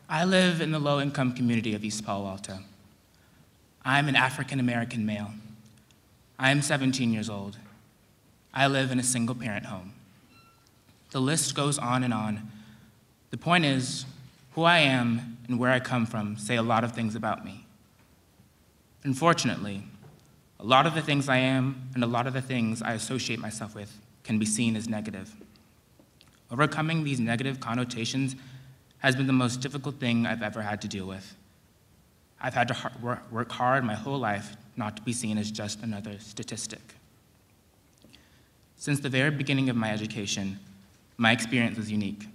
I live in the low-income community of East Palo Alto. I'm an African-American male. I am 17 years old. I live in a single-parent home. The list goes on and on. The point is, who I am and where I come from say a lot of things about me. Unfortunately, a lot of the things I am and a lot of the things I associate myself with can be seen as negative. Overcoming these negative connotations has been the most difficult thing I've ever had to deal with. I've had to work hard my whole life not to be seen as just another statistic. Since the very beginning of my education, my experience was unique.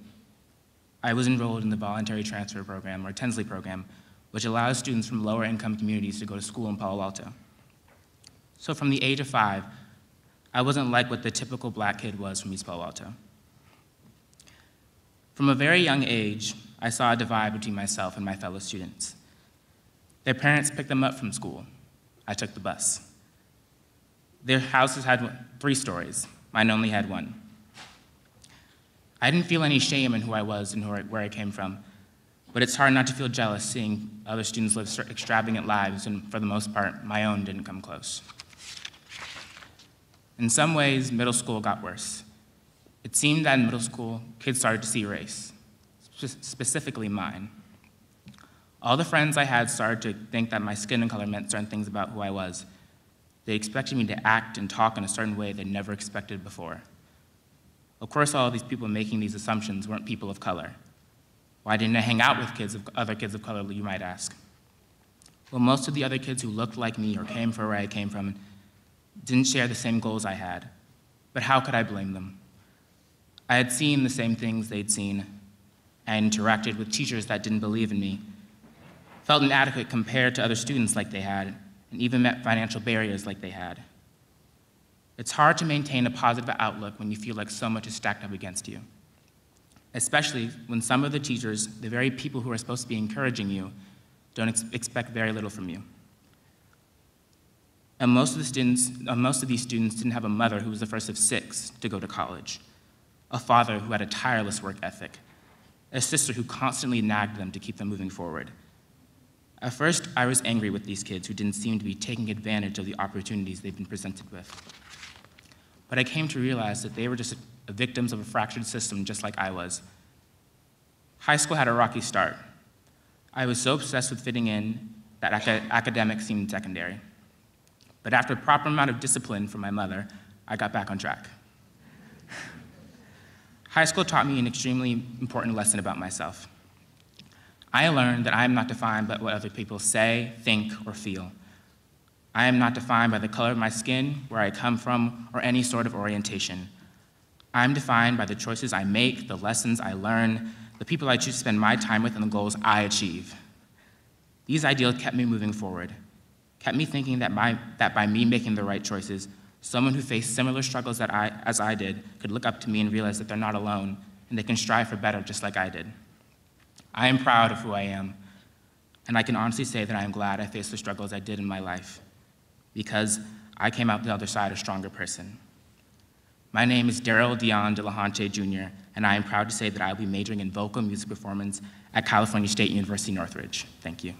I was enrolled in the Voluntary Transfer Program, or Tinsley program, which allows students from lower income communities to go to school in Palo Alto. So from the age of 5, I wasn't like what the typical black kid was from East Palo Alto. From a very young age, I saw a divide between myself and my fellow students. Their parents picked them up from school. I took the bus. Their houses had 3 stories. Mine only had 1. I didn't feel any shame in who I was and where I came from, but it's hard not to feel jealous seeing other students live extravagant lives, and for the most part, my own didn't come close. In some ways, middle school got worse. It seemed that in middle school, kids started to see race, specifically mine. All the friends I had started to think that my skin color meant certain things about who I was. They expected me to act and talk in a certain way they never expected before. Of course, all of these people making these assumptions weren't people of color. Why didn't I hang out with other kids of color, you might ask? Well, most of the other kids who looked like me or came from where I came from didn't share the same goals I had. But how could I blame them? I had seen the same things they'd seen. I interacted with teachers that didn't believe in me, felt inadequate compared to other students like they had, and even met financial barriers like they had. It's hard to maintain a positive outlook when you feel like so much is stacked up against you, especially when some of the teachers, the very people who are supposed to be encouraging you, don't expect very little from you. And most of these students didn't have a mother who was the first of 6 to go to college, a father who had a tireless work ethic, a sister who constantly nagged them to keep them moving forward. At first, I was angry with these kids who didn't seem to be taking advantage of the opportunities they've been presented with. But I came to realize that they were just victims of a fractured system just like I was. High school had a rocky start. I was so obsessed with fitting in that academics seemed secondary. But after a proper amount of discipline from my mother, I got back on track. High school taught me an extremely important lesson about myself. I learned that I am not defined by what other people say, think, or feel. I am not defined by the color of my skin, where I come from, or any sort of orientation. I am defined by the choices I make, the lessons I learn, the people I choose to spend my time with, and the goals I achieve. These ideals kept me moving forward, kept me thinking that by me making the right choices, someone who faced similar struggles as I did could look up to me and realize that they're not alone, and they can strive for better just like I did. I am proud of who I am, and I can honestly say that I am glad I faced the struggles I did in my life, because I came out the other side a stronger person. My name is Daryl Dillahunty, Jr., and I am proud to say that I will be majoring in vocal music performance at California State University, Northridge. Thank you.